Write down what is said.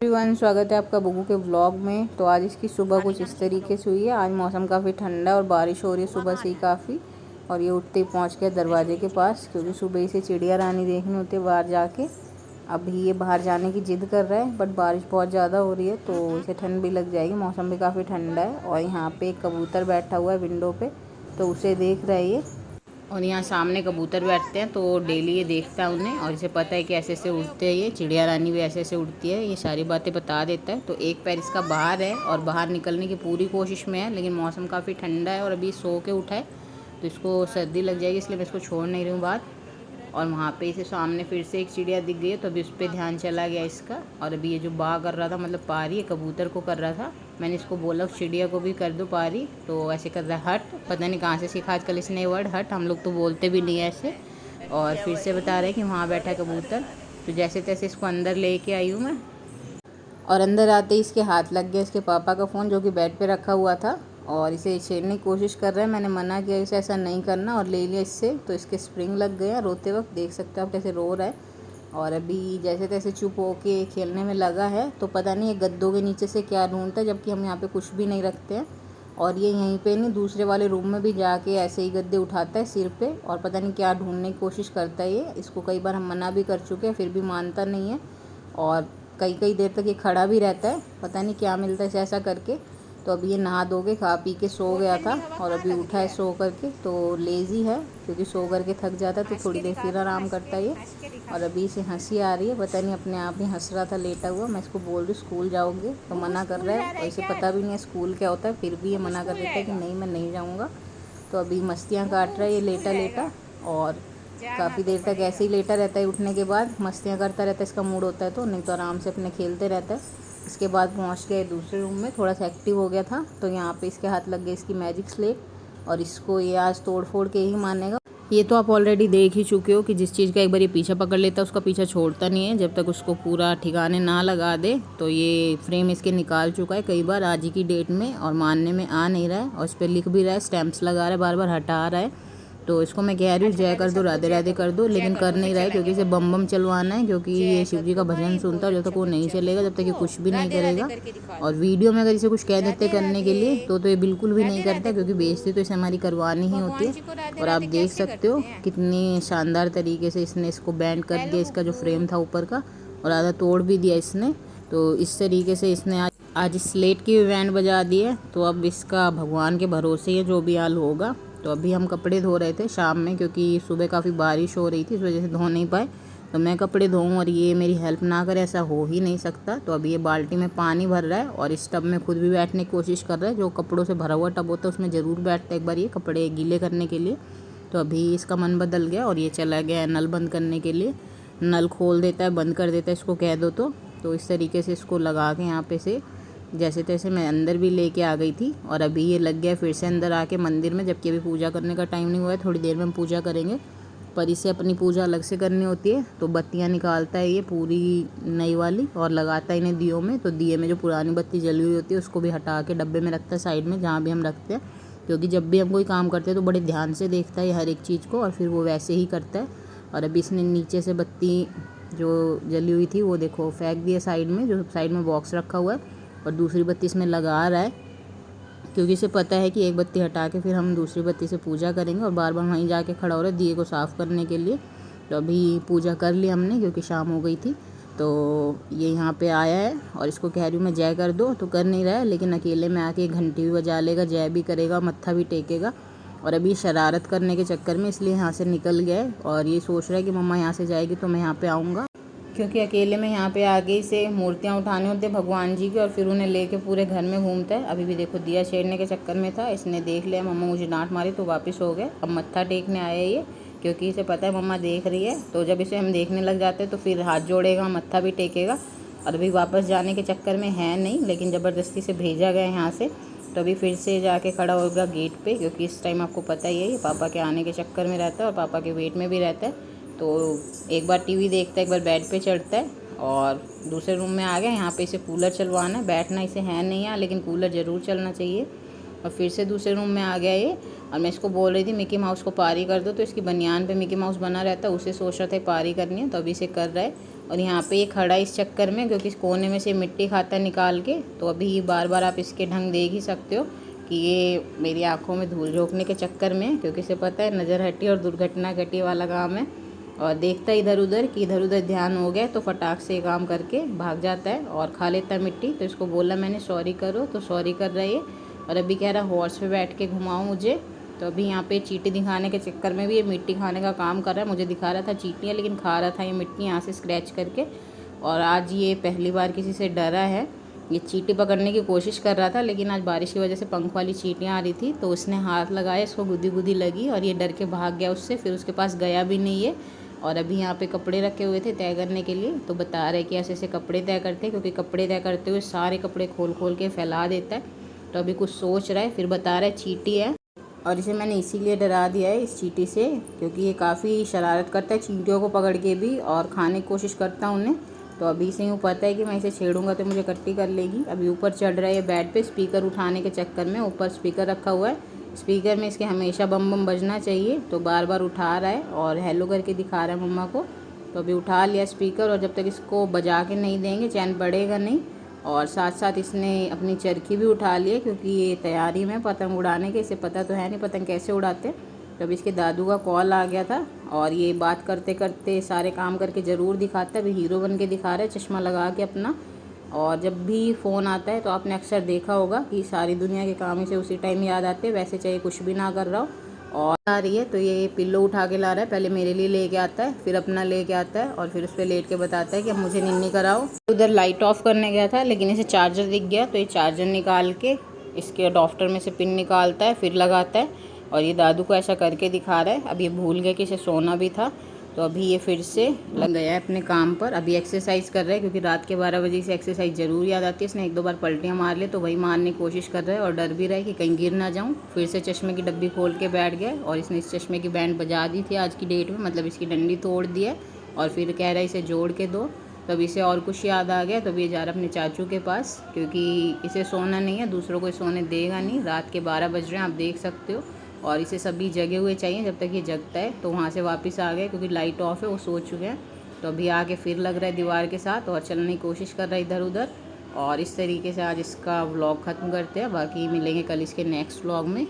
Everyone, स्वागत है आपका बुगू के व्लॉग में। तो आज इसकी सुबह कुछ इस तरीके से हुई है। आज मौसम काफ़ी ठंडा है और बारिश हो रही है सुबह से ही काफ़ी। और ये उठते ही पहुँच गया दरवाजे के पास, क्योंकि सुबह ही से चिड़िया रानी देखनी होती है बाहर जाके। अभी ये बाहर जाने की ज़िद कर रहा है, बट बारिश बहुत ज़्यादा हो रही है तो इसे ठंड भी लग जाएगी। मौसम भी काफ़ी ठंडा है। और यहाँ पर एक कबूतर बैठा हुआ है विंडो पर, तो उसे देख रहा है ये। और यहाँ सामने कबूतर बैठते हैं तो डेली ये देखता है उन्हें, और इसे पता है कि ऐसे ऐसे उड़ते हैं। ये चिड़िया रानी भी ऐसे ऐसे उड़ती है, ये सारी बातें बता देता है। तो एक पैर इसका बाहर है और बाहर निकलने की पूरी कोशिश में है, लेकिन मौसम काफ़ी ठंडा है और अभी सो के उठा है तो इसको सर्दी लग जाएगी, इसलिए मैं इसको छोड़ नहीं रही हूँ बाहर। और वहाँ पे इसे सामने फिर से एक चिड़िया दिख गई है, तो अभी उस पर ध्यान चला गया इसका। और अभी ये जो बा कर रहा था, मतलब पारी, कबूतर को कर रहा था। मैंने इसको बोला उस चिड़िया को भी कर दो पारी, तो ऐसे कर रहा है हट। पता नहीं कहाँ से सीखा आजकल इसने ये वर्ड हट, हम लोग तो बोलते भी नहीं ऐसे। और फिर से बता रहे कि वहाँ बैठा है कबूतर, तो जैसे तैसे इसको अंदर लेके आई हूँ मैं। और अंदर आते ही इसके हाथ लग गया इसके पापा का फ़ोन, जो कि बेड पे रखा हुआ था, और इसे छेड़ने की कोशिश कर रहा है। मैंने मना किया इसे ऐसा नहीं करना, और ले लिया इससे, तो इसके स्प्रिंग लग गया रोते वक्त। देख सकते हो आप कैसे रो रहा है। और अभी जैसे तैसे चुप होके खेलने में लगा है। तो पता नहीं ये गद्दों के नीचे से क्या ढूंढता है, जबकि हम यहाँ पे कुछ भी नहीं रखते हैं। और ये यहीं पे नहीं, दूसरे वाले रूम में भी जाके ऐसे ही गद्दे उठाता है सिर पे, और पता नहीं क्या ढूंढने की कोशिश करता है ये। इसको कई बार हम मना भी कर चुके हैं, फिर भी मानता नहीं है। और कई कई देर तक ये खड़ा भी रहता है, पता नहीं क्या मिलता है इसे ऐसा करके। तो अभी ये नहा धो के खा पी के सो गया था, और अभी उठा है सो करके। तो लेज़ी है, क्योंकि सो करके थक जाता है तो थोड़ी देर फिर आराम करता है ये। और अभी इसे हंसी आ रही है, पता नहीं अपने आप ही हंस रहा था लेटा हुआ। मैं इसको बोल रही हूँ स्कूल जाओगे, तो मना कर रहा है। और इसे पता भी नहीं है स्कूल क्या होता है, फिर भी ये मना कर देता है कि नहीं मैं नहीं जाऊँगा। तो अभी मस्तियाँ काट रहा है ये लेटा लेटा, और काफ़ी देर तक ऐसे ही लेटा रहता है। उठने के बाद मस्तियाँ करता रहता है, इसका मूड होता है तो, नहीं तो आराम से अपने खेलते रहता है। इसके बाद पहुँच गए दूसरे रूम में, थोड़ा सा एक्टिव हो गया था, तो यहाँ पे इसके हाथ लग गई इसकी मैजिक स्लेट, और इसको ये आज तोड़ फोड़ के ही मानेगा। ये तो आप ऑलरेडी देख ही चुके हो कि जिस चीज़ का एक बार ये पीछा पकड़ लेता है उसका पीछा छोड़ता नहीं है, जब तक उसको पूरा ठिकाने ना लगा दे। तो ये फ्रेम इसके निकाल चुका है कई बार आज ही की डेट में, और मानने में आ नहीं रहा है। और इस पर लिख भी रहा है, स्टैम्प्स लगा रहा है, बार बार हटा रहा है। तो इसको मैं कह रही हूँ जय कर दो, राधे राधे कर दो, लेकिन कर नहीं रहा है, क्योंकि इसे बम बम चलवाना है। क्योंकि ये शिव जी का भजन सुनता है, जब तक वो नहीं चलेगा जब तक ये कुछ भी नहीं करेगा। और वीडियो में अगर इसे कुछ कह देते करने के लिए तो ये बिल्कुल भी नहीं करता, क्योंकि बेइज्जती तो इसे हमारी करवानी ही होती है। और आप देख सकते हो कितनी शानदार तरीके से इसने इसको बैंड कर दिया, इसका जो फ्रेम था ऊपर का, और आधा तोड़ भी दिया इसने। तो इस तरीके से इसने आज स्लेट की भी बैंड बजा दी है। तो अब इसका भगवान के भरोसे ही है जो भी हाल होगा। तो अभी हम कपड़े धो रहे थे शाम में, क्योंकि सुबह काफ़ी बारिश हो रही थी, इस वजह से धो नहीं पाए। तो मैं कपड़े धोऊँ और ये मेरी हेल्प ना करे, ऐसा हो ही नहीं सकता। तो अभी ये बाल्टी में पानी भर रहा है, और इस टब में खुद भी बैठने की कोशिश कर रहा है। जो कपड़ों से भरा हुआ टब होता है उसमें ज़रूर बैठता है एक बार ये कपड़े गीले करने के लिए। तो अभी इसका मन बदल गया और ये चला गया है नल बंद करने के लिए। नल खोल देता है, बंद कर देता है, इसको कह दो तो इस तरीके से इसको लगा के यहाँ पे से जैसे तैसे मैं अंदर भी लेके आ गई थी। और अभी ये लग गया फिर से अंदर आके मंदिर में, जबकि अभी पूजा करने का टाइम नहीं हुआ है, थोड़ी देर में हम पूजा करेंगे। पर इसे अपनी पूजा अलग से करनी होती है। तो बत्तियाँ निकालता है ये पूरी नई वाली, और लगाता है इन्हें दियों में। तो दिए में जो पुरानी बत्ती जली हुई होती है उसको भी हटा के डब्बे में रखता है साइड में, जहाँ भी हम रखते हैं। क्योंकि जब भी हम कोई काम करते हैं तो बड़े ध्यान से देखता है हर एक चीज़ को, और फिर वो वैसे ही करता है। और अभी इसने नीचे से बत्ती जो जली हुई थी वो देखो फेंक दिया साइड में, जो साइड में बॉक्स रखा हुआ है। और दूसरी बत्ती इसमें लगा रहा है, क्योंकि इसे पता है कि एक बत्ती हटा के फिर हम दूसरी बत्ती से पूजा करेंगे। और बार बार वहीं जाके खड़ा हो रहा है दिए को साफ़ करने के लिए। तो अभी पूजा कर ली हमने, क्योंकि शाम हो गई थी। तो ये यहाँ पे आया है, और इसको कह रही हूँ मैं जय कर दो, तो कर नहीं रहा है। लेकिन अकेले में आके घंटी भी बजा लेगा, जय भी करेगा, मत्था भी टेकेगा। और अभी शरारत करने के चक्कर में इसलिए यहाँ से निकल गया है, और ये सोच रहा है कि मम्मा यहाँ से जाएगी तो मैं यहाँ पे आऊँगा। क्योंकि अकेले में यहाँ पे आगे से मूर्तियाँ उठाने होते हैं भगवान जी की, और फिर उन्हें लेके पूरे घर में घूमता है। अभी भी देखो दिया छेड़ने के चक्कर में था, इसने देख लिया मम्मा मुझे डांट मारी तो वापस हो गए। अब मत्था टेकने आया ये, क्योंकि इसे पता है मम्मा देख रही है। तो जब इसे हम देखने लग जाते हैं तो फिर हाथ जोड़ेगा, मत्था भी टेकेगा। और अभी वापस जाने के चक्कर में है नहीं, लेकिन ज़बरदस्ती से भेजा गया यहाँ से। तो अभी फिर से जाके खड़ा होगा गेट पे, क्योंकि इस टाइम आपको पता ही है ये पापा के आने के चक्कर में रहता है, और पापा के वेट में भी रहता है। तो एक बार टीवी देखता है, एक बार बेड पे चढ़ता है। और दूसरे रूम में आ गया, यहाँ पे इसे कूलर चलवाना है। बैठना इसे है नहीं है, लेकिन कूलर ज़रूर चलना चाहिए। और फिर से दूसरे रूम में आ गया ये। और मैं इसको बोल रही थी मिकी माउस को पारी कर दो, तो इसकी बनियान पे मिकी माउस बना रहता है, उसे सोच रहा था पारी करनी है, तो अभी इसे कर रहा है। और यहाँ पे ये खड़ा इस चक्कर में क्योंकि इस कोने में से मिट्टी खाता निकाल के। तो अभी बार बार आप इसके ढंग देख ही सकते हो कि ये मेरी आंखों में धूल झोंकने के चक्कर में, क्योंकि इसे पता है नज़र हटी और दुर्घटना घटी वाला काम है। और देखता इधर उधर कि इधर उधर ध्यान हो गया तो फटाक से काम करके भाग जाता है और खा लेता है मिट्टी। तो इसको बोला मैंने सॉरी करो, तो सॉरी कर रहा है। और अभी कह रहा हॉर्स पे बैठ के घुमाओ मुझे। तो अभी यहाँ पे चींटी दिखाने के चक्कर में भी ये मिट्टी खाने का काम कर रहा है। मुझे दिखा रहा था चींटियाँ, लेकिन खा रहा था ये मिट्टी यहाँ से स्क्रैच करके। और आज ये पहली बार किसी से डरा है। ये चींटी पकड़ने की कोशिश कर रहा था, लेकिन आज बारिश की वजह से पंख वाली चींटियाँ आ रही थी तो उसने हाथ लगाया, इसको गुदी गुदी लगी और ये डर के भाग गया उससे। फिर उसके पास गया भी नहीं है। और अभी यहाँ पे कपड़े रखे हुए थे तय करने के लिए, तो बता रहे कि ऐसे ऐसे कपड़े तय करते हैं, क्योंकि कपड़े तय करते हुए सारे कपड़े खोल खोल के फैला देता है। तो अभी कुछ सोच रहा है, फिर बता रहा है चींटी है। और इसे मैंने इसीलिए डरा दिया है इस चींटी से, क्योंकि ये काफ़ी शरारत करता है चींटियों को पकड़ के भी और खाने की कोशिश करता हूँ उन्हें। तो अभी से यूँ पता है कि मैं इसे छेड़ूंगा तो मुझे कट्टी कर लेगी। अभी ऊपर चढ़ रहा है बेड पे स्पीकर उठाने के चक्कर में। ऊपर स्पीकर रखा हुआ है, स्पीकर में इसके हमेशा बम बम बजना चाहिए, तो बार बार उठा रहा है और हेलो करके दिखा रहा है मम्मा को। तो अभी उठा लिया स्पीकर, और जब तक इसको बजा के नहीं देंगे चैन पड़ेगा नहीं। और साथ साथ इसने अपनी चरखी भी उठा ली है, क्योंकि ये तैयारी में पतंग उड़ाने के। इसे पता तो है नहीं पतंग कैसे उड़ाते। तो अभी इसके दादू का कॉल आ गया था और ये बात करते करते सारे काम करके ज़रूर दिखाता है। अभी हीरो बन के दिखा रहा है चश्मा लगा के अपना। और जब भी फ़ोन आता है तो आपने अक्सर देखा होगा कि सारी दुनिया के काम इसे उसी टाइम याद आते हैं, वैसे चाहे कुछ भी ना कर रहा हो। और आ रही है तो ये पिल्लो उठा के ला रहा है, पहले मेरे लिए लेके आता है, फिर अपना लेके आता है और फिर उस पर लेट के बताता है कि अब मुझे निन्नी कराओ। उधर लाइट ऑफ करने गया था, लेकिन इसे चार्जर दिख गया तो ये चार्जर निकाल के इसके अडॉप्टर में से पिन निकालता है, फिर लगाता है। और ये दादू को ऐसा करके दिखा रहा है। अब ये भूल गया कि इसे सोना भी था, तो अभी ये फिर से लग गया है अपने काम पर। अभी एक्सरसाइज कर रहा है, क्योंकि रात के 12 बजे से एक्सरसाइज ज़रूर याद आती है। इसने एक दो बार पलटियाँ मार ले तो वही मारने की कोशिश कर रहा है और डर भी रहा है कि कहीं गिर ना जाऊँ। फिर से चश्मे की डब्बी खोल के बैठ गया और इसने इस चश्मे की बैंड बजा दी थी आज की डेट में, मतलब इसकी डंडी तोड़ दी है। और फिर कह रहा है इसे जोड़ के दो। तब इसे और कुछ याद आ गया, तब ये जा रहा अपने चाचू के पास, क्योंकि इसे सोना नहीं है, दूसरों को सोने देगा नहीं। रात के 12 बज रहे हैं, आप देख सकते हो। और इसे सभी जगे हुए चाहिए जब तक ये जगता है। तो वहाँ से वापस आ गए, क्योंकि लाइट ऑफ है, वो सो चुके हैं। तो अभी आके फिर लग रहा है दीवार के साथ और चलने की कोशिश कर रहा है इधर उधर। और इस तरीके से आज इसका व्लॉग ख़त्म करते हैं। बाकी मिलेंगे कल इसके नेक्स्ट व्लॉग में।